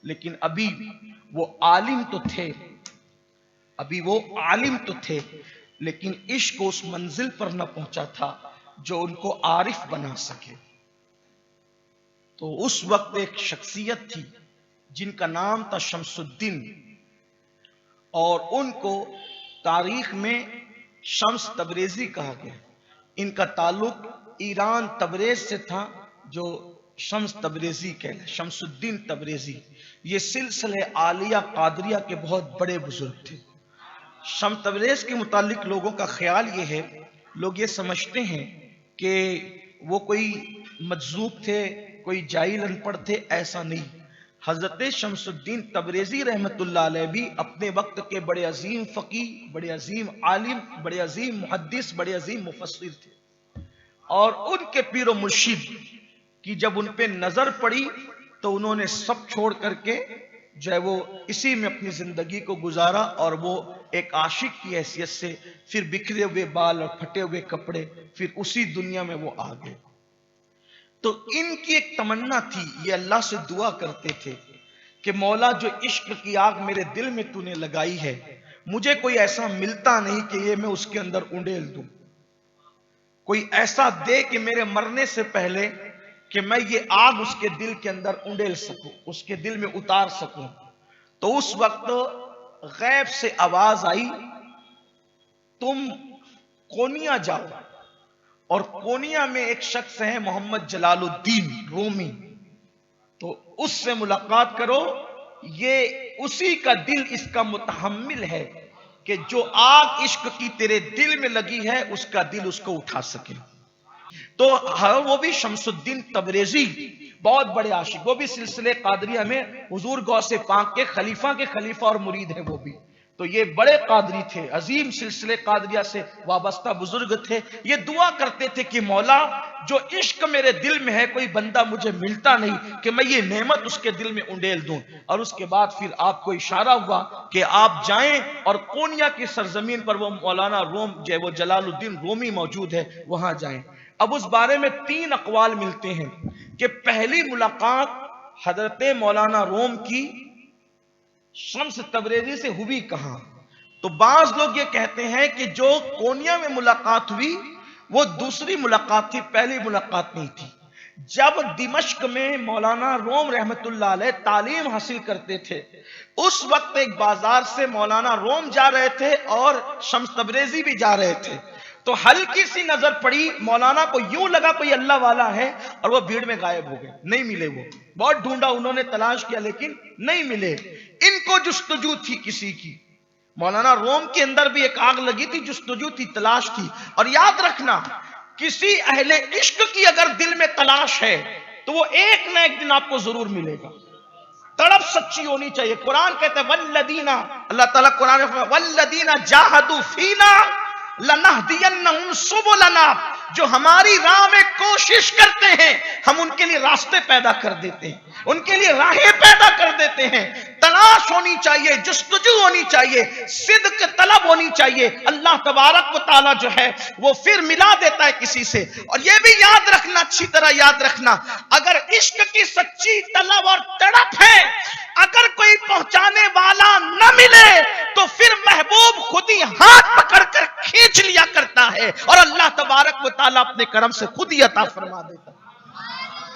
لیکن ابھی وہ عالم تو تھے لیکن عشق اس منزل پر نہ پہنچا تھا جو ان کو عارف بنا سکے. تو اس وقت ایک شخصیت تھی جن کا نام تھا شمس الدین، اور ان کو تاریخ میں شمس تبریزی کہا گیا. ان کا تعلق ایران تبریز سے تھا، جو شمس تبریزی کہتے ہیں، شمس الدین تبریزی. یہ سلسلہ عالیہ قادریہ کے بہت بڑے بزرگ تھے. شمس تبریز کے متعلق لوگوں کا خیال یہ ہے، لوگ یہ سمجھتے ہیں کہ وہ کوئی مجذوب تھے، کوئی جاہل ان پڑھ تھے. ایسا نہیں. حضرت شمس الدین تبریزی رحمت اللہ علیہ بھی اپنے وقت کے بڑے عظیم فقیہ، بڑے عظیم عالم، بڑے عظیم محدث، بڑے عظیم مفسر تھے. اور ان کے پیر و مرشد کی جب ان پہ نظر پڑی تو انہوں نے سب چھوڑ کر کے جو ہے وہ اسی میں اپنی زندگی کو گزارا، اور وہ ایک عاشق کی حیثیت سے پھر بکھرے ہوئے بال اور پھٹے ہوئے کپڑے پھر اسی دنیا میں وہ آ گئے. تو ان کی ایک تمنا تھی، یہ اللہ سے دعا کرتے تھے کہ مولا جو عشق کی آگ میرے دل میں تو نے لگائی ہے، مجھے کوئی ایسا ملتا نہیں کہ یہ میں اس کے اندر انڈیل دوں. کوئی ایسا دے کہ میرے مرنے سے پہلے کہ میں یہ آگ اس کے دل کے اندر انڈیل سکوں، اس کے دل میں اتار سکوں. تو اس وقت غیب سے آواز آئی، تم کونیا جاؤ، اور کونیا میں ایک شخص ہے محمد جلال الدین رومی، تو اس سے ملاقات کرو. یہ اسی کا دل اس کا متحمل ہے کہ جو آگ عشق کی تیرے دل میں لگی ہے اس کا دل اس کو اٹھا سکے. تو وہ بھی شمس الدین تبریزی بہت بڑے عاشق، وہ بھی سلسلہ قادریہ میں حضور غوث پاک کے خلیفہ اور مرید ہیں. وہ بھی تو یہ بڑے قادری تھے، عظیم سلسلے قادریہ سے وابستہ بزرگ تھے. یہ دعا کرتے تھے کہ مولا جو عشق میرے دل میں ہے کوئی بندہ مجھے ملتا نہیں کہ میں یہ نعمت اس کے دل میں انڈیل دوں. اور اس کے بعد پھر آپ کو اشارہ ہوا کہ آپ جائیں اور کونیا کی سرزمین پر وہ مولانا روم جو وہ جلال الدین رومی موجود ہے وہاں جائیں. اب اس بارے میں 3 اقوال ملتے ہیں کہ پہلی ملاقات حضرت مولانا روم کی شمس تبریزی سے ہوئی کہاں. تو بعض لوگ یہ کہتے ہیں کہ جو کونیا میں ملاقات ہوئی وہ دوسری ملاقات تھی، پہلی ملاقات نہیں تھی. جب دمشق میں مولانا روم رحمت اللہ علیہ تعلیم حاصل کرتے تھے، اس وقت ایک بازار سے مولانا روم جا رہے تھے اور شمس تبریزی بھی جا رہے تھے. تو ہلکی سی نظر پڑی، مولانا کو یوں لگا کوئی اللہ والا ہے، اور وہ بھیڑ میں غائب ہو گئے، نہیں ملے. وہ بہت ڈھونڈا انہوں نے، تلاش کیا لیکن نہیں ملے. ان کو جستجو تھی کسی کی. مولانا روم کے اندر بھی ایک آگ لگی تھی، جستجو تھی، تلاش تھی. اور یاد رکھنا کسی اہل عشق کی اگر دل میں تلاش ہے تو وہ ایک نہ ایک دن آپ کو ضرور ملے گا. تڑپ سچی ہونی چاہیے. قرآن کہتے ہیں والذین، اللہ تعالیٰ قرآن میں والذین جاہدوا فینا لنہدینہم سبلنا، جو ہماری راہ میں کوشش کرتے ہیں ہم ان کے لیے راستے پیدا کر دیتے ہیں، ان کے لیے راہیں پیدا کر دیتے ہیں. تلاش ہونی چاہیے، جستجو ہونی چاہیے، صدق طلب ہونی چاہیے. اللہ تبارک و تعالیٰ جو ہے وہ پھر ملا دیتا ہے کسی سے. اور یہ بھی یاد رکھنا، اچھی طرح یاد رکھنا، اگر عشق کی سچی طلب اور تڑپ ہے، اگر کوئی پہنچانے والا نہ ملے تو پھر محبوب خود ہی ہاتھ پکڑ کر کھینچ لیا کرتا ہے، اور اللہ تبارک و تعالیٰ اپنے کرم سے خود ہی عطا فرما دیتا ہے.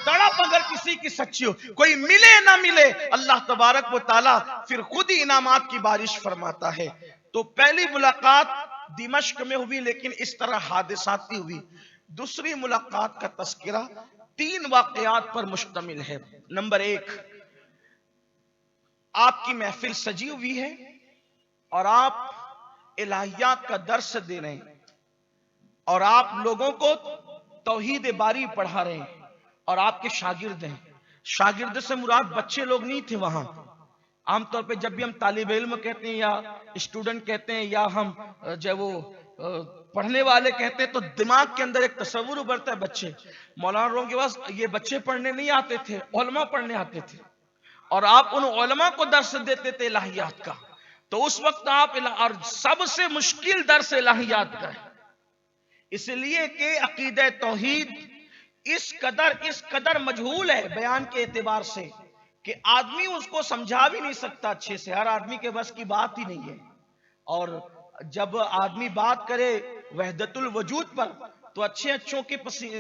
تڑپ اگر کسی کی سچی ہو، کوئی ملے نہ ملے، اللہ تبارک و تعالیٰ پھر خود ہی انعامات کی بارش فرماتا ہے. تو پہلی ملاقات دمشق میں ہوئی لیکن اس طرح حادثاتی ہوئی. دوسری ملاقات کا تذکرہ 3 واقعات پر مشتمل ہے. نمبر 1، آپ کی محفل سجی ہوئی ہے اور آپ الہیات کا درس دے رہے ہیں اور آپ لوگوں کو توحید باری پڑھا رہے ہیں اور آپ کے شاگرد ہیں. شاگرد سے مراد بچے لوگ نہیں تھے. وہاں عام طور پہ جب بھی ہم طالب علم کہتے ہیں یا اسٹوڈنٹ کہتے ہیں یا ہم جو وہ پڑھنے والے کہتے ہیں تو دماغ کے اندر ایک تصور ابھرتا ہے بچے. مولانا روم کے پاس یہ بچے پڑھنے نہیں آتے تھے، علماء پڑھنے آتے تھے، اور آپ ان علماء کو درس دیتے تھے الہیات کا. تو اس وقت آپ اور سب سے مشکل درس الہیات کا ہے، اس لیے کہ عقیدہ توحید اس قدر مجہول ہے بیان کے اعتبار سے کہ آدمی اس کو سمجھا بھی نہیں سکتا اچھے سے، ہر آدمی کے بس کی بات ہی نہیں ہے. اور جب آدمی بات کرے وحدت الوجود پر تو اچھے اچھوں کے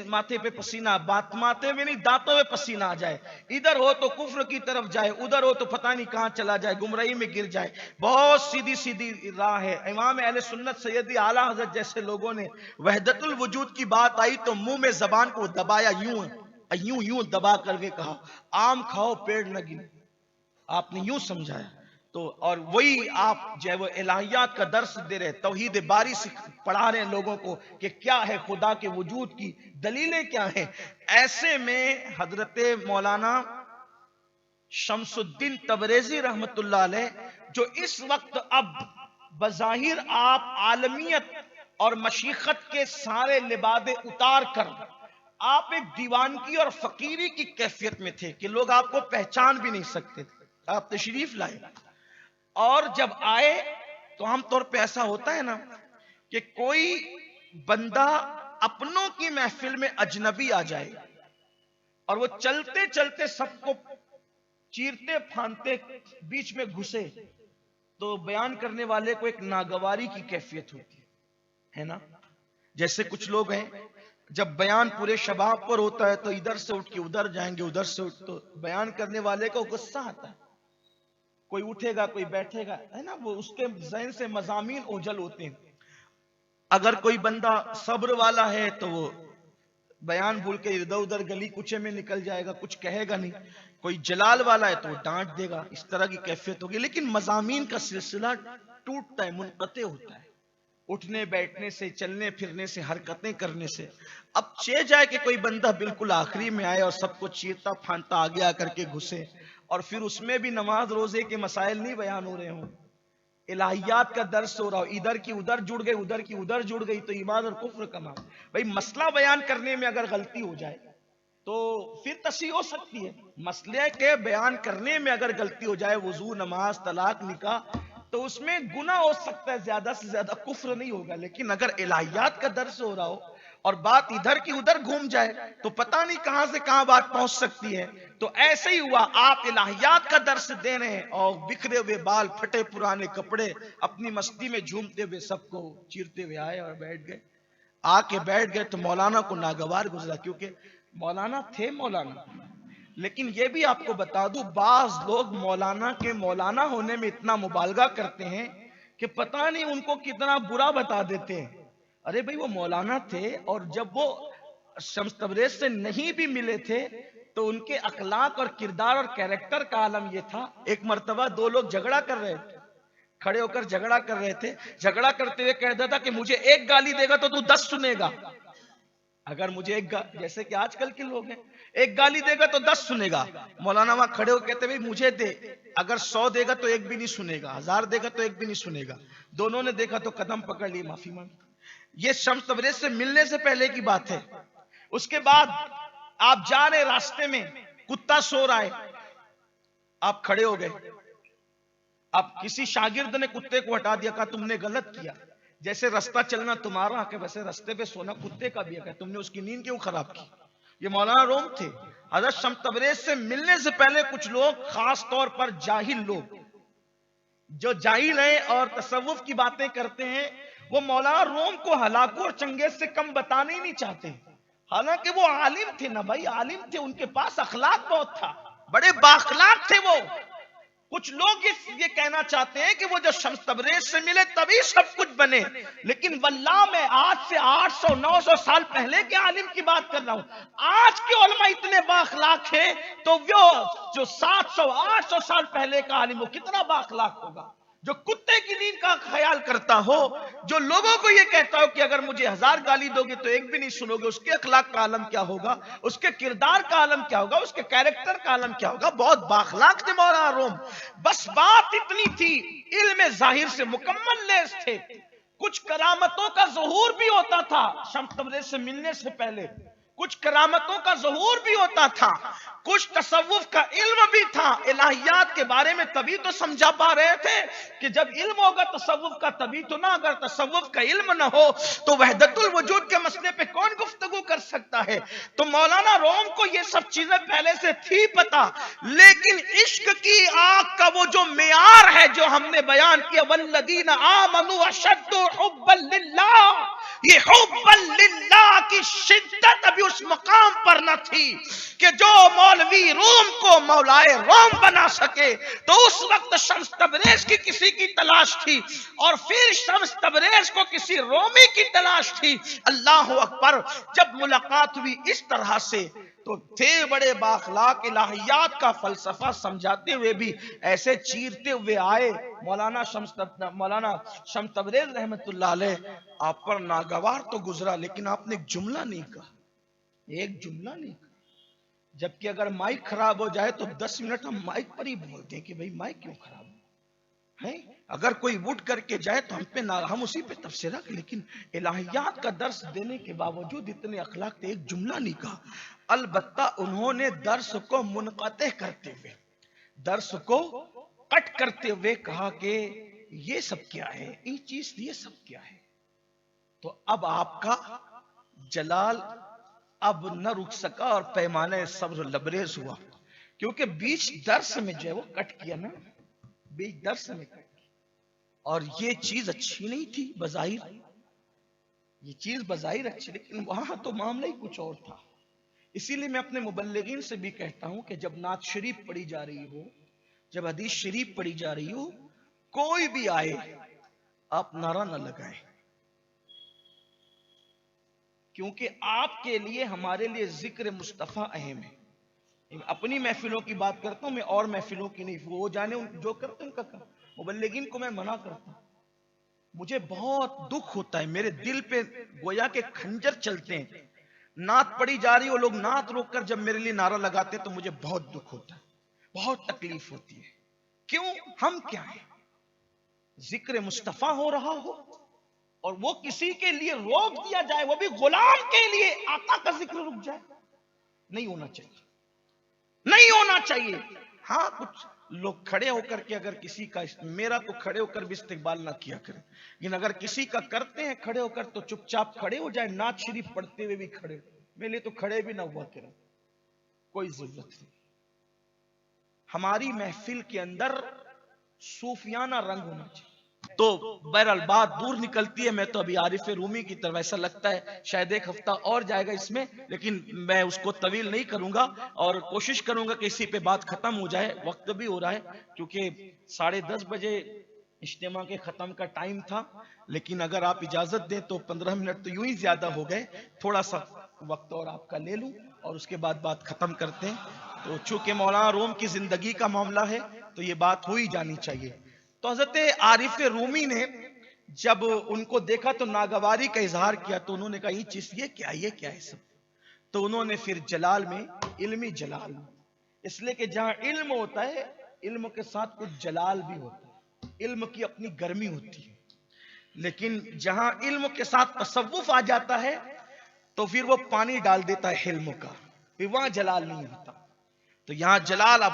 ماتھے پہ پسینہ، بات ماتھے میں نہیں دانتوں میں پسینہ آ جائے. ادھر ہو تو کفر کی طرف جائے، ادھر ہو تو پتہ نہیں کہاں چلا جائے، گمراہی میں گر جائے. بہت سیدھی سیدھی راہ ہے. امام اہل سنت سیدی اعلیٰ حضرت جیسے لوگوں نے وحدت الوجود کی بات آئی تو منہ میں زبان کو دبایا، یوں دبا کر کے کہا آم کھاؤ پیڑ نہ گرے. آپ نے یوں سمجھایا. تو اور وہی آپ جو ہے وہ الہیات کا درس دے رہے، توحید باری سے پڑھا رہے ہیں لوگوں کو کہ کیا ہے خدا کے وجود کی دلیلیں کیا ہیں. ایسے میں حضرت مولانا شمس الدین تبریزی رحمت اللہ علیہ، جو اس وقت اب بظاہر آپ عالمیت اور مشیخت کے سارے لبادے اتار کر آپ ایک دیوانگی اور فقیری کی کیفیت میں تھے کہ لوگ آپ کو پہچان بھی نہیں سکتے تھے. آپ تشریف لائے اور جب آئے تو عام طور پہ ایسا ہوتا ہے نا کہ کوئی بندہ اپنوں کی محفل میں اجنبی آ جائے اور وہ چلتے چلتے سب کو چیرتے پھاندتے بیچ میں گھسے تو بیان کرنے والے کو ایک ناگواری کی کیفیت ہوتی ہے نا. جیسے کچھ لوگ ہیں جب بیان پورے شباب پر ہوتا ہے تو ادھر سے اٹھ کے ادھر جائیں گے، ادھر سے اٹھ تو بیان کرنے والے کو غصہ آتا ہے. کوئی اٹھے گا کوئی بیٹھے گا، ہے نا، وہ اس کے ذہن سے مضامین اوجھل ہوتے ہیں. اگر کوئی بندہ صبر والا ہے تو وہ بیان بھول کے ادھر ادھر گلی کوچے میں نکل جائے گا، کچھ کہے گا نہیں. کوئی جلال والا ہے تو وہ ڈانٹ دے گا. اس طرح کی کیفیت ہوگی. لیکن مضامین کا سلسلہ ٹوٹتا ہے، منقطع ہوتا ہے، اٹھنے بیٹھنے سے، چلنے پھرنے سے، حرکتیں کرنے سے. اب چہ جائے کہ کوئی بندہ بالکل آخری میں آئے اور سب کو چیرتا پھانتا آگے آ کر کے گھسے، اور پھر اس میں بھی نماز روزے کے مسائل نہیں بیان ہو رہے ہوں، الہیات کا درس ہو رہا ہو، ادھر کی ادھر جڑ گئی، ادھر کی ادھر جڑ گئی، تو ایمان اور کفر کا نام. بھئی مسئلہ بیان کرنے میں اگر غلطی ہو جائے تو پھر تصحیح ہو سکتی ہے. مسئلے کے بیان کرنے میں اگر غلطی ہو جائے، وضو، نماز، طلاق، نکاح، تو اس میں گناہ ہو سکتا ہے، زیادہ سے زیادہ کفر نہیں ہوگا. لیکن اگر الہیات کا درس ہو رہا ہو اور بات ادھر کی ادھر گھوم جائے تو پتہ نہیں کہاں سے کہاں بات پہنچ سکتی ہے. تو ایسے ہی ہوا، آپ الہیات کا درس دے رہے ہیں اور بکھرے ہوئے بال، پھٹے پرانے کپڑے، اپنی مستی میں جھومتے ہوئے سب کو چیرتے ہوئے آئے اور بیٹھ گئے. آ کے بیٹھ گئے تو مولانا کو ناگوار گزرا، کیونکہ مولانا تھے مولانا. لیکن یہ بھی آپ کو بتا دوں، بعض لوگ مولانا کے مولانا ہونے میں اتنا مبالغہ کرتے ہیں کہ پتہ نہیں ان کو کتنا برا بتا دیتے ہیں. ارے بھئی وہ مولانا تھے، اور جب وہ شمس تبریز سے نہیں بھی ملے تھے تو ان کے اخلاق اور کردار اور کیریکٹر کا عالم یہ تھا. ایک مرتبہ دو لوگ جھگڑا کر رہے تھے، کھڑے ہو کر جھگڑا کر رہے تھے. جھگڑا کرتے ہوئے کہتا تھا کہ مجھے ایک گالی دے گا تو تو 10 سنے گا. اگر مجھے جیسے کہ آج کل کے لوگ ہیں، ایک گالی دے گا تو 10 سنے گا. مولانا وہاں کھڑے ہو کہتے ہیں مجھے دے، اگر 100 دے گا تو ایک بھی نہیں سنے گا، 1000 دے گا تو ایک بھی نہیں سنے گا. دونوں نے دیکھا تو قدم پکڑ لی، معافی مانگی. یہ شمس تبریز سے ملنے سے پہلے کی بات ہے. اس کے بعد آپ جا رہے راستے میں، کتا سو رہا ہے، آپ کھڑے ہو گئے. اب کسی شاگرد نے کتے کو ہٹا دیا، کہا تم نے غلط کیا. جیسے رستہ چلنا تمہارا حق ہے ویسے رستے پہ سونا کتے کا بھی حق ہے، تم نے اس کی نیند کیوں خراب کی. یہ مولانا روم تھے. حضرت شمس تبریز سے ملنے سے پہلے کچھ لوگ، خاص طور پر جاہل لوگ جو جاہل ہیں اور تصوف کی باتیں کرتے ہیں، وہ مولانا روم کو ہلاکو اور چنگیز سے کم بتانے ہی نہیں چاہتے. حالانکہ وہ عالم تھے نا بھائی، عالم تھے، ان کے پاس اخلاق بہت تھا، بڑے بااخلاق تھے وہ. کچھ لوگ یہ کہنا چاہتے ہیں کہ وہ جو شمس تبریز سے ملے تبھی سب کچھ بنے. لیکن واللہ میں آج سے 800-900 سال پہلے کے عالم کی بات کر رہا ہوں. آج کے علماء اتنے بااخلاق ہیں تو وہ جو 700-800 سال پہلے کا عالم وہ کتنا بااخلاق ہوگا، جو کتے کی نیند کا خیال کرتا ہو، جو لوگوں کو یہ کہتا ہو کہ اگر مجھے 1000 گالی دو گے تو ایک بھی نہیں سنو گے. اس کے اخلاق کا عالم کیا ہوگا، اس کے کردار کا عالم کیا ہوگا، اس کے کیریکٹر کا عالم کیا ہوگا. بہت بااخلاق تھے مولانا روم. بس بات اتنی تھی، علم ظاہر سے مکمل لیس تھے. کچھ کرامتوں کا ظہور بھی ہوتا تھا شمس تبریز سے ملنے سے پہلے. کچھ کرامتوں کا ظہور بھی ہوتا تھا، کچھ تصوف کا علم بھی تھا۔ الہیات کے بارے میں تبھی تو سمجھا پا رہے تھے کہ جب علم ہوگا تصوف کا تبھی تو نہ، اگر تصوف کا علم نہ ہو تو وحدت الوجود کے مسئلے پہ کون گفتگو کر سکتا ہے؟ تو مولانا روم کو یہ سب چیزیں پہلے سے تھی پتا، لیکن عشق کی آگ کا وہ جو معیار ہے جو ہم نے بیان کیا، والذین آمنوا اشد حبا للہ، یہ حب للہ کی شدت ابھی اس مقام پر نہ تھی کہ جو مولوی روم کو مولائے روم بنا سکے۔ تو اس وقت شمس تبریز کی کسی کی تلاش تھی، اور پھر شمس تبریز کو کسی رومی کی تلاش تھی۔ اللہ اکبر، جب ملاقات ہوئی اس طرح سے تو تھے بڑے بااخلاق، الہیات کا فلسفہ سمجھاتے ہوئے بھی ایسے چیرتے ہوئے آئے۔ مولانا شمس تبریز رحمت اللہ علیہ، آپ پر ناگوار تو گزرا لیکن آپ نے ایک جملہ نہیں کہا، ایک جملہ نہیں کہا۔ جبکہ اگر مائک خراب ہو جائے تو 10 منٹ ہم مائک پر ہی بولتے ہیں کہ بھئی مائک کیوں خراب ہے، اگر کوئی ووٹ کر کے جائے تو ہم اسی پہ تبصرہ کریں، لیکن الہیات کا درس دینے کے باوجود اتنے اخلاق تھے، ایک جملہ نہیں کہا۔ البتہ انہوں نے درس کو منقطع کرتے ہوئے، درس کو کٹ کرتے ہوئے کہا کہ یہ سب کیا ہے، یہ چیز یہ سب کیا ہے۔ تو اب آپ کا جلال اب نہ رک سکا اور پیمانے صبر لبریز ہوا، کیونکہ بیچ درس میں جو ہے وہ کٹ کیا نا، بیچ درس میں کٹ کیا، اور یہ چیز اچھی نہیں تھی بظاہر، یہ چیز بظاہر اچھی، لیکن وہاں تو معاملہ ہی کچھ اور تھا۔ اسی لیے میں اپنے مبلغین سے بھی کہتا ہوں کہ جب نعت شریف پڑھی جا رہی ہو، جب حدیث شریف پڑھی جا رہی ہو، کوئی بھی آئے آپ نعرہ نہ لگائیں، کیونکہ آپ کے لیے ہمارے لیے ذکر مصطفیٰ اہم ہے۔ اپنی محفلوں کی بات کرتا ہوں میں، اور محفلوں کی نہیں، وہ جانے جو کرتے ہیں ان کا کام۔ مبلغین کو میں منع کرتا ہوں، مجھے بہت دکھ ہوتا ہے، میرے دل پہ گویا کہ کھنجر چلتے ہیں۔ نعت پڑھی جا رہی ہو، لوگ نعت روک کر جب میرے لیے نعرہ لگاتے ہیں تو مجھے بہت دکھ ہوتا ہے، بہت تکلیف ہوتی ہے۔ کیوں؟ ہم کیا ہیں؟ ذکر مصطفیٰ ہو رہا ہو اور وہ کسی کے لیے روک دیا جائے، وہ بھی غلام کے لیے آقا کا ذکر رک جائے، نہیں ہونا چاہیے، نہیں ہونا چاہیے۔ ہاں کچھ لوگ کھڑے ہو کر کے اگر کسی کا، میرا تو کھڑے ہو کر بھی استقبال نہ کیا کریں، لیکن اگر کسی کا کرتے ہیں کھڑے ہو کر تو چپ چاپ کھڑے ہو جائے، نعت شریف پڑھتے ہوئے بھی کھڑے، میرے لیے تو کھڑے بھی نہ ہوا کریں، کوئی ضرورت نہیں۔ ہماری محفل کے اندر صوفیانہ رنگ ہونا چاہیے۔ تو بہرحال بات دور نکلتی ہے، میں تو ابھی عارف رومی کی طرف، ایسا لگتا ہے شاید ایک ہفتہ اور جائے گا اس میں، لیکن میں اس کو طویل نہیں کروں گا اور کوشش کروں گا کہ اسی پہ بات ختم ہو جائے۔ وقت بھی ہو رہا ہے کیونکہ 10:30 بجے اجتماع کے ختم کا ٹائم تھا، لیکن اگر آپ اجازت دیں تو 15 منٹ تو یوں ہی زیادہ ہو گئے، تھوڑا سا وقت اور آپ کا لے لوں اور اس کے بعد بات ختم کرتے ہیں۔ تو چونکہ مولانا روم کی زندگی کا معاملہ ہے تو یہ بات ہو ہی جانی چاہیے۔ تو حضرت عارف رومی نے جب ان کو دیکھا تو ناگواری کا اظہار کیا، تو انہوں نے کہا یہ چیز یہ کیا ہے سب؟ تو انہوں نے پھر جلال میں، علمی جلال، اس لیے کہ جہاں علم ہوتا ہے علم کے ساتھ کچھ جلال بھی ہوتا ہے، علم کی اپنی گرمی ہوتی ہے، لیکن جہاں علم کے ساتھ تصوف آ جاتا ہے تو پھر وہ پانی ڈال دیتا ہے علم کا، پھر وہاں جلال نہیں ہوتا۔ تو یہاں جلال اب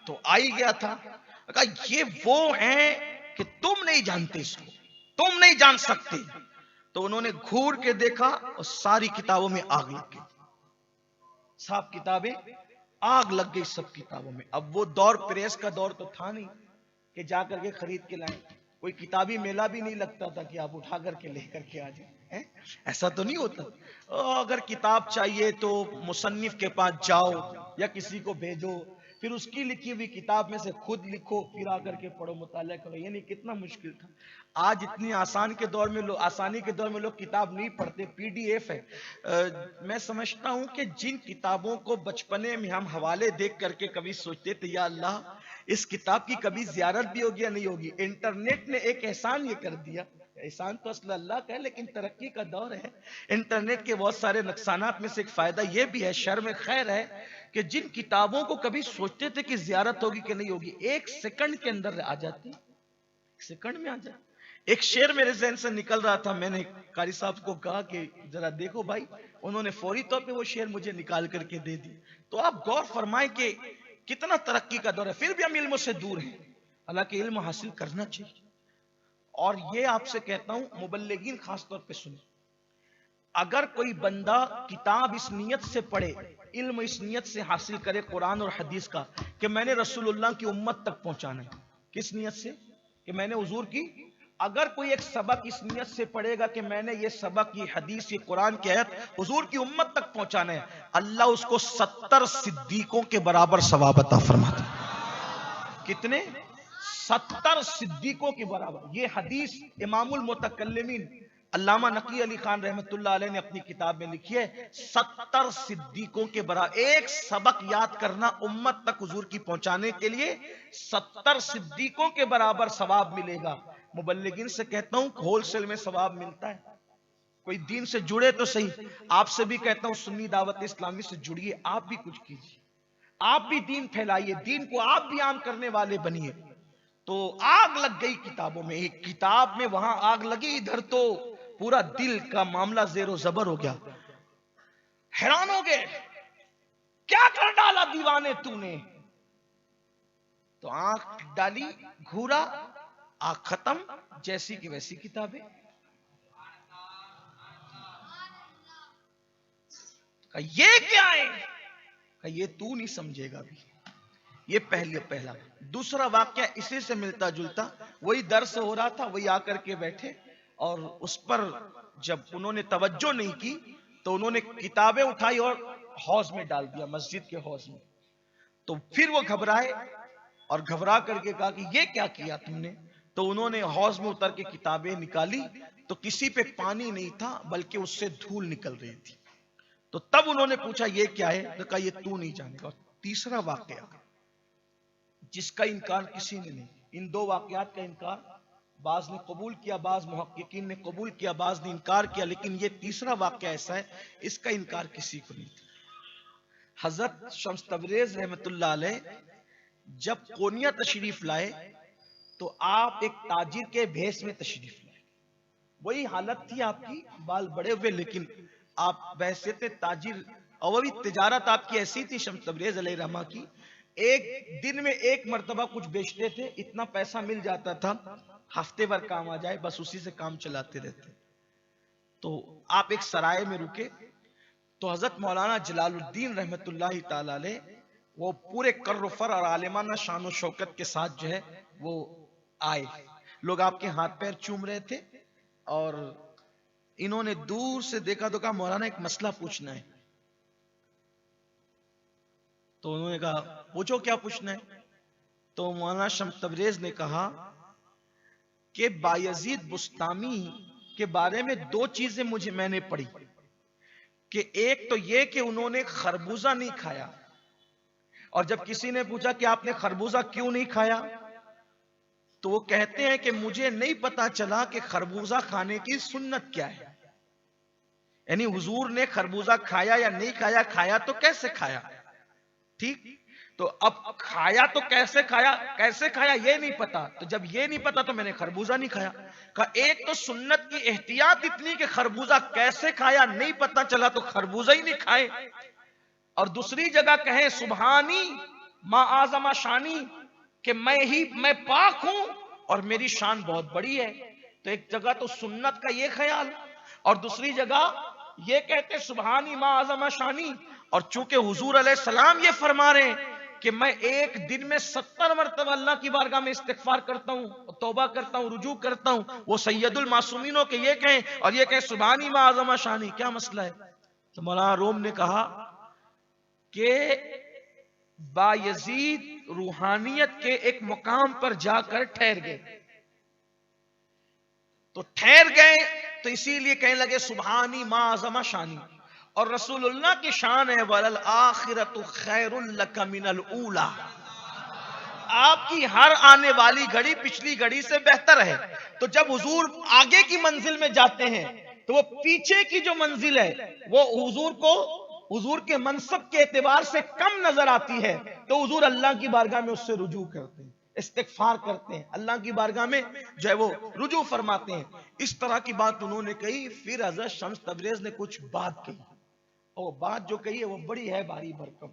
تو آ ہی گیا تھا، کہا یہ وہ ہیں کہ تم نہیں جانتے اس کو، تم نہیں جان سکتے۔ تو انہوں نے گھور کے دیکھا اور ساری کتابوں میں آگ لگ گئی، سب کتابیں آگ لگ گئی، سب کتابوں میں۔ اب وہ دور پریس کا دور تو تھا نہیں کہ جا کر کے خرید کے لائیں، کوئی کتابی میلہ بھی نہیں لگتا تھا کہ آپ اٹھا کر کے لے کر کے آ جائیں، ایسا تو نہیں ہوتا۔ اگر کتاب چاہیے تو مصنف کے پاس جاؤ یا کسی کو بھیجو، پھر اس کی لکھی ہوئی کتاب میں سے خود لکھو، پھر آ کر کے پڑھو، مطالعہ کرو، یعنی کتنا مشکل تھا۔ آج اتنی آسانی کے دور میں لوگ کتاب نہیں پڑھتے، PDF ہے۔ میں سمجھتا ہوں کہ جن کتابوں کو بچپنے میں ہم حوالے دیکھ کر کے کبھی سوچتے تھے یا اللہ اس کتاب کی کبھی زیارت بھی ہوگی یا نہیں ہوگی، انٹرنیٹ نے ایک احسان یہ کر دیا، احسان تو اصل اللہ کا ہے لیکن ترقی کا دور ہے، انٹرنیٹ کے بہت سارے نقصانات میں سے ایک فائدہ یہ بھی ہے، شر میں خیر ہے، کہ جن کتابوں کو کبھی سوچتے تھے کہ زیارت ہوگی کہ نہیں ہوگی، 1 سیکنڈ کے اندر آ جاتی، 1 سیکنڈ میں آ جاتی۔ ایک شعر میرے ذہن سے نکل رہا تھا، میں نے قاری صاحب کو کہا کہ ذرا دیکھو بھائی، انہوں نے فوری طور پہ وہ شعر مجھے نکال کر کے دے دی. تو آپ غور فرمائیں کہ کتنا ترقی کا دور ہے، پھر بھی ہم علم سے دور ہیں. حالانکہ علم حاصل کرنا چاہیے. اور یہ آپ سے کہتا ہوں، مبلغین خاص طور پہ سنیں، اگر کوئی بندہ کتاب اس نیت سے پڑھے، علم اس نیت سے حاصل کرے قرآن اور حدیث کا کہ میں نے رسول اللہ کی امت تک پہنچانا ہے. کس نیت سے؟ کہ میں نے حضور کی. اگر کوئی ایک سبق اس نیت سے پڑھے گا کہ میں نے یہ سبق، یہ حدیث، یہ قرآن کی آیت حضور کی امت تک پہنچانا ہے، اللہ اس کو 70 صدیقوں کے برابر ثواب عطا فرماتا ہے. کتنے؟ 70 صدیقوں کے برابر. یہ حدیث امام المتکلمین علامہ نقی علی خان رحمت اللہ علیہ نے اپنی کتاب میں لکھی ہے. 70 صدیقوں کے برابر. ایک سبق یاد کرنا امت تک حضور کی پہنچانے کے لیے 70 صدیقوں کے برابر ثواب ملے گا. مبلغین سے کہتا ہوں ہول سیل میں ثواب ملتا ہے. کوئی دین سے جڑے تو صحیح. آپ سے بھی کہتا ہوں سنی دعوت اسلامی سے جڑیے، آپ بھی کچھ کیجیے، آپ بھی دین پھیلائیے، دین کو آپ بھی عام کرنے والے بنیے. تو آگ لگ گئی کتابوں میں. ایک کتاب میں وہاں آگ لگی، ادھر تو پورا دل کا معاملہ زیر و زبر ہو گیا. حیران ہو گئے، کیا کر ڈالا دیوانے تو نے؟ تو آنکھ ڈالی، گھورا، آنکھ ختم، جیسی کی ویسی کتابیں. یہ کیا ہے؟ یہ تو نہیں سمجھے گا بھی. یہ پہلا. دوسرا واقعہ اسی سے ملتا جلتا، وہی درس ہو رہا تھا، وہی آ کر کے بیٹھے، اور اس پر جب انہوں نے توجہ نہیں کی تو انہوں نے کتابیں اٹھائی اور حوض میں ڈال دیا، مسجد کے حوض میں. تو پھر وہ گھبرائے اور گھبرا کر کے کہا کہ یہ کیا کیا تم نے؟ تو انہوں نے حوض میں اتر کے کتابیں نکالی تو کسی پہ پانی نہیں تھا بلکہ اس سے دھول نکل رہی تھی. تو تب انہوں نے پوچھا یہ کیا ہے؟ تو کہا یہ تو نہیں جانے گا. تیسرا واقعہ جس کا انکار کسی نے نہیں. ان دو واقعات کا انکار بعض نے قبول کیا، بعض محققین نے قبول کیا، بعض نے انکار کیا، لیکن یہ تیسرا واقعہ ایسا ہے اس کا انکار کسی کو نہیں تھا. حضرت شمس تبریز رحمت اللہ علیہ جب قونیہ تشریف لائے تو آپ ایک تاجر کے بھیس میں تشریف لائے. وہی حالت تھی آپ کی، بال بڑے ہوئے، لیکن آپ بحیثیت تاجر، اور وہی تجارت آپ کی ایسی تھی شمس تبریز علیہ رحمہ کی، ایک دن میں ایک مرتبہ کچھ بیچتے تھے، اتنا پیسہ مل جاتا تھا ہفتے بھر کام آ جائے، بس اسی سے کام چلاتے رہتے. تو آپ ایک سرائے میں رکے تو حضرت مولانا جلال الدین رحمت اللہ تعالی علیہ وہ پورے کر و فر اور عالمانہ شان و شوکت کے ساتھ جو ہے وہ آئے. لوگ آپ کے ہاتھ پیر چوم رہے تھے اور انہوں نے دور سے دیکھا تو کہا مولانا ایک مسئلہ پوچھنا ہے. تو انہوں نے کہا پوچھو کیا پوچھنا ہے. تو مولانا شمس تبریز نے کہا کہ بایزید بستامی کے بارے میں دو چیزیں میں نے پڑھی، کہ ایک تو یہ کہ انہوں نے خربوزہ نہیں کھایا، اور جب کسی نے پوچھا کہ آپ نے خربوزہ کیوں نہیں کھایا تو وہ کہتے ہیں کہ مجھے نہیں پتا چلا کہ خربوزہ کھانے کی سنت کیا ہے. یعنی حضور نے خربوزہ کھایا یا نہیں کھایا، کھایا تو کیسے کھایا؟ ٹھیک، تو اب کھایا تو کیسے کھایا یہ نہیں پتا. تو جب یہ نہیں پتا تو میں نے خربوزہ نہیں کھایا. کہا ایک تو سنت کی احتیاط اتنی کہ خربوزہ کیسے کھایا نہیں پتا چلا تو خربوزہ ہی نہیں کھائے، اور دوسری جگہ کہیں سبحانی ما اعظم شانی، کہ میں پاک ہوں اور میری شان بہت بڑی ہے. تو ایک جگہ تو سنت کا یہ خیال، اور دوسری جگہ یہ کہتے سبحانی ما اعظم شانی. اور چونکہ حضور علیہ السلام یہ فرما رہے ہیں کہ میں ایک دن میں 70 مرتبہ اللہ کی بارگاہ میں استغفار کرتا ہوں، توبہ کرتا ہوں، رجوع کرتا ہوں، وہ سید المعصومینوں کے یہ کہیں اور یہ کہیں سبحانی ما اعظم شانی، کیا مسئلہ ہے؟ تو مولانا روم نے کہا کہ بایزید روحانیت کے ایک مقام پر جا کر ٹھہر گئے. تو ٹھہر گئے تو اسی لیے کہنے لگے سبحانی ما اعظم شانی. اور رسول اللہ کی شان ہے وَلَلْآخِرَةُ خَيْرٌ لَكَ مِنَ الْأُولَى، آپ کی ہر آنے والی گھڑی پچھلی گھڑی سے بہتر ہے. تو جب حضور آگے کی منزل میں جاتے ہیں تو وہ پیچھے کی جو منزل ہے وہ حضور کے منصب کے اعتبار سے کم نظر آتی ہے، تو حضور اللہ کی بارگاہ میں اس سے رجوع کرتے ہیں. استغفار کرتے ہیں، اللہ کی بارگاہ میں جو ہے وہ رجوع فرماتے ہیں. اس طرح کی بات انہوں نے کہی. پھر حضرت شمس تبریز نے کچھ بات کہی، اور بات جو کہی ہے وہ بڑی ہے بھاری بھرکم.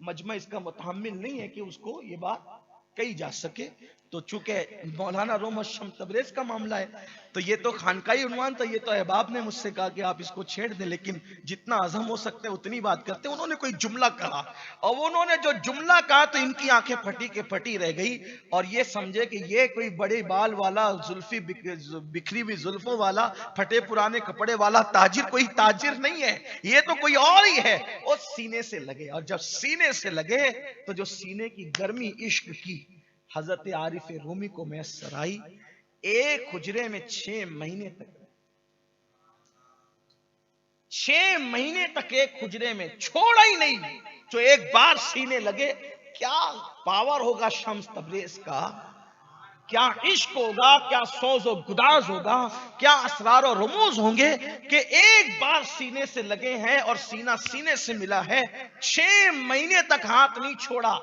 مجمع اس کا متحمل نہیں ہے کہ اس کو یہ بات کہی جا سکے. تو چونکہ مولانا روم اور شمس تبریز کا معاملہ ہے تو یہ تو خانقاہی عنوان تھا. یہ تو احباب نے مجھ سے کہا کہ آپ اس کو چھیڑ دیں، لیکن جتنا عزم ہو سکتا ہے اتنی بات کرتے. انہوں نے کوئی جملہ کہا، اور انہوں نے جو جملہ کہا تو ان کی آنکھیں پھٹی کے پھٹی رہ گئی، اور یہ سمجھے کہ یہ کوئی بڑے بال والا، زلفی بکھری ہوئی زلفوں والا، پھٹے پرانے کپڑے والا تاجر کوئی تاجر نہیں ہے، یہ تو کوئی اور ہی ہے. اور سینے سے لگے، اور جب سینے سے لگے تو جو سینے کی گرمی عشق کی حضرت عارف رومی کو میسر آئی. ایک حجرے میں 6 مہینے تک، 6 مہینے تک ایک حجرے میں چھوڑا ہی نہیں. جو ایک بار سینے لگے، کیا پاور ہوگا شمس تبریز کا، کیا عشق ہوگا، کیا سوز و گداز ہوگا، کیا اسرار و رموز ہوں گے کہ ایک بار سینے سے لگے ہیں اور سینہ سینے سے ملا ہے. 6 مہینے تک ہاتھ نہیں چھوڑا.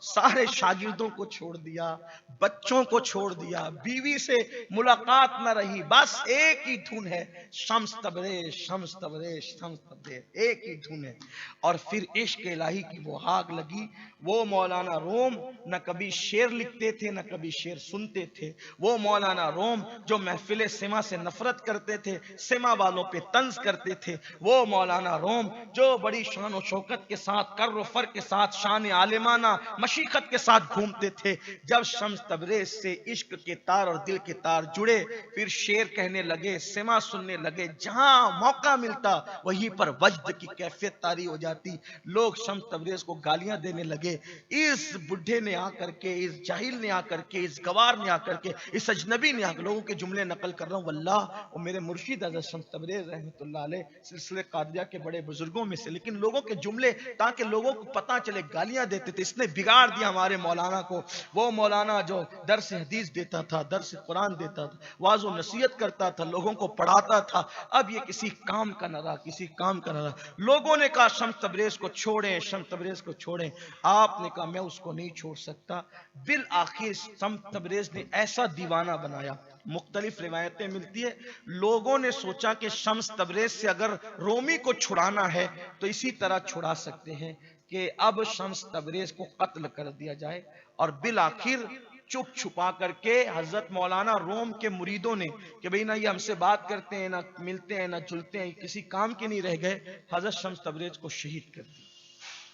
سارے شاگردوں کو چھوڑ دیا، بچوں کو چھوڑ دیا، بیوی سے ملاقات نہ رہی، بس ایک ہی دھن ہے، شمس تبریز شمس تبریز شمس تبریز، ایک ہی دھن ہے. اور پھر عشق الہی کی وہ آگ لگی. وہ مولانا روم نہ کبھی شعر لکھتے تھے نہ کبھی شعر سنتے تھے. وہ مولانا روم جو محفل سما سے نفرت کرتے تھے، سما والوں پہ طنز کرتے تھے. وہ مولانا روم جو بڑی شان و شوکت کے ساتھ، کر و فر کے ساتھ، شان عالمانہ مشیخت کے ساتھ گھومتے تھے. جب شمس تبریز سے عشق کے تار اور دل کے تار جڑے، پھر شعر کہنے لگے، سما سننے لگے. جہاں موقع ملتا وہیں پر وجد کی کیفیت طاری ہو جاتی. لوگ شمس تبریز کو گالیاں دینے لگے. اس بڈھے نے آ کر کے، اس جاہل نے آ کر کے، اس گوار نے آ کر کے، اس اجنبی نے آ کر، لوگوں کے جملے نقل کر رہا ہوں واللہ، اور میرے مرشد حضرت شمس تبریز رحمۃ اللہ علیہ سلسلے قادریہ کے بڑے بزرگوں میں سے، لیکن لوگوں کے جملے تاکہ لوگوں کو پتہ چلے گالیاں دیتے تھے. اس نے بگاڑ دیا ہمارے مولانا کو. وہ مولانا جو درس حدیث دیتا تھا، درس قرآن دیتا تھا، واعظ و نصیحت کرتا تھا، لوگوں کو پڑھاتا تھا، اب یہ کسی کام کا نہ رہا، کسی کام کا نہ رہا. لوگوں نے کہا شمس تبریز کو چھوڑیں، شمس تبریز کو چھوڑیں. آپ نے کہا میں اس کو نہیں چھوڑ سکتا. بالآخر شمس تبریز نے ایسا دیوانہ بنایا. مختلف روایتیں ملتی ہے. لوگوں نے سوچا کہ شمس تبریز سے اگر رومی کو چھڑانا ہے تو اسی طرح چھڑا سکتے ہیں کہ اب شمس تبریز کو قتل کر دیا جائے. اور بالآخر چپ چھپا کر کے حضرت مولانا روم کے مریدوں نے کہ بھئی نہ یہ ہم سے بات کرتے ہیں، نہ ملتے ہیں، نہ جلتے ہیں، کسی کام کے نہیں رہ گئے، حضرت شمس تبریز کو شہید کر دیا.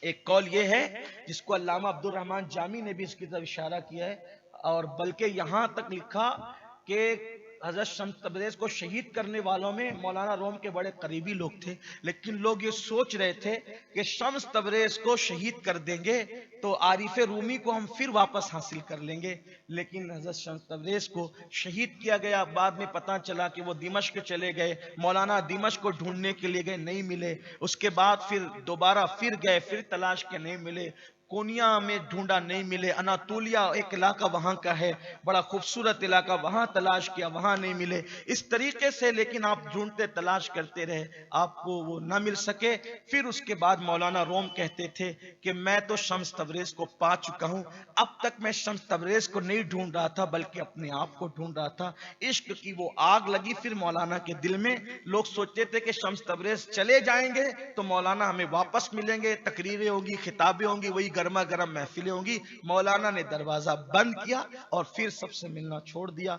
ایک قول یہ ہے جس کو علامہ عبد الرحمن جامی نے بھی اس کی طرف اشارہ کیا ہے، اور بلکہ یہاں تک لکھا کہ حضرت شمس تبریز کو شہید کرنے والوں میں مولانا روم کے بڑے قریبی لوگ تھے، لیکن لوگ یہ سوچ رہے تھے کہ شمس تبریز کو شہید کر دیں گے تو عارف رومی کو ہم پھر واپس حاصل کر لیں گے. لیکن حضرت شمس تبریز کو شہید کیا گیا. بعد میں پتہ چلا کہ وہ دمشق چلے گئے. مولانا دمشق کو ڈھونڈنے کے لیے گئے، نہیں ملے. اس کے بعد پھر دوبارہ پھر گئے، پھر تلاش کے نہیں ملے. کونیا میں ڈھونڈا، نہیں ملے. اناطولیہ ایک علاقہ وہاں کا ہے، بڑا خوبصورت علاقہ، وہاں تلاش کیا، وہاں نہیں ملے. اس طریقے سے لیکن آپ ڈھونڈتے تلاش کرتے رہے، آپ کو وہ نہ مل سکے. پھر اس کے بعد مولانا روم کہتے تھے کہ میں تو شمس تبریز کو پا چکا ہوں. اب تک میں شمس تبریز کو نہیں ڈھونڈ رہا تھا بلکہ اپنے آپ کو ڈھونڈ رہا تھا. عشق کی وہ آگ لگی پھر مولانا کے دل میں. لوگ سوچتے تھے کہ شمس تبریز چلے جائیں گے تو مولانا ہمیں واپس ملیں گے، تقریریں ہوگی، خطابیں ہوں گی، وہی گرما گرم محفلیں ہوں گی. مولانا نے دروازہ بند کیا اور پھر سب سے ملنا چھوڑ دیا.